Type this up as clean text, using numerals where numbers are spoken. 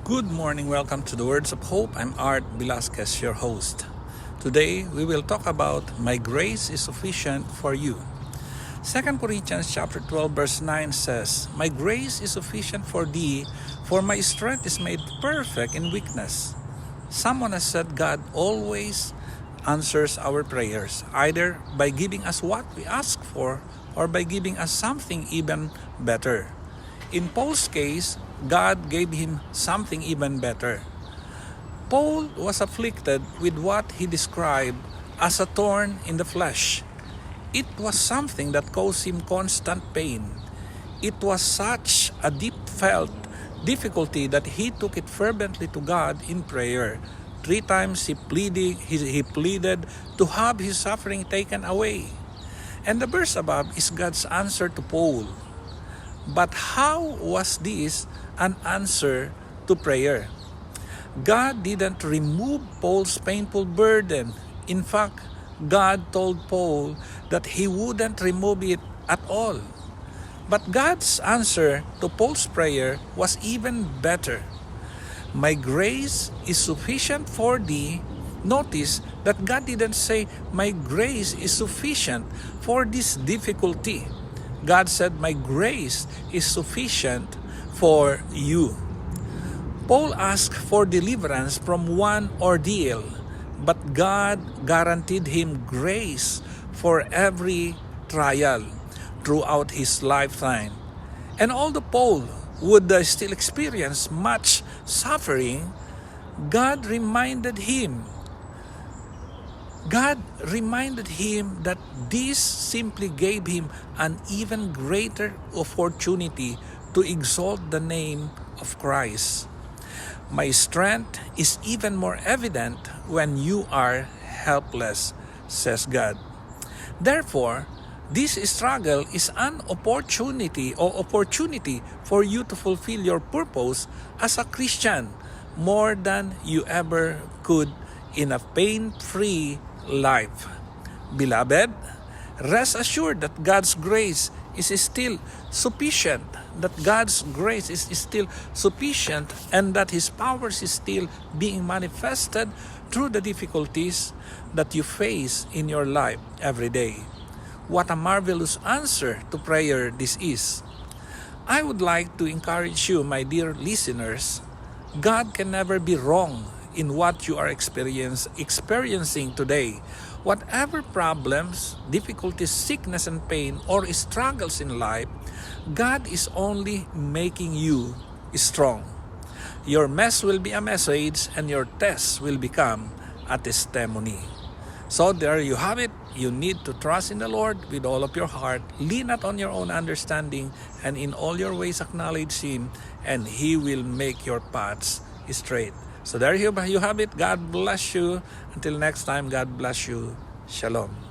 Good morning, welcome to the Words of Hope. I'm Velasquez, your host. Today, we will talk about My Grace is Sufficient for You. 2 Corinthians chapter 12 verse 9 says, My grace is sufficient for thee, for my strength is made perfect in weakness. Someone has said God always answers our prayers, either by giving us what we ask for or by giving us something even better. In Paul's case, God gave him something even better. Paul was afflicted with what he described as a thorn in the flesh. It was something that caused him constant pain. It was such a deep-felt difficulty that he took it fervently to God in prayer. 3 times he pleaded to have his suffering taken away. And the verse above is God's answer to Paul. But how was this an answer to prayer? God didn't remove Paul's painful burden. In fact, God told Paul that he wouldn't remove it at all. But God's answer to Paul's prayer was even better. My grace is sufficient for thee. Notice that God didn't say, my grace is sufficient for this difficulty. God said, my grace is sufficient for you. Paul asked for deliverance from one ordeal, but God guaranteed him grace for every trial throughout his lifetime. And although Paul would still experience much suffering, God reminded him that this simply gave him an even greater opportunity to exalt the name of Christ. My strength is even more evident when you are helpless, says God. Therefore, this struggle is an opportunity for you to fulfill your purpose as a Christian more than you ever could in a pain-free life. Beloved, rest assured that God's grace is still sufficient, and that His powers is still being manifested through the difficulties that you face in your life every day. What a marvelous answer to prayer this is. I would like to encourage you, my dear listeners, God can never be wrong in what you are experiencing today. Whatever problems, difficulties, sickness and pain, or struggles in life, God is only making you strong. Your mess will be a message and your test will become a testimony. So there you have it. You need to trust in the Lord with all of your heart. Lean not on your own understanding, and in all your ways acknowledge Him, and He will make your paths straight. So there you have it. God bless you. Until next time, God bless you. Shalom.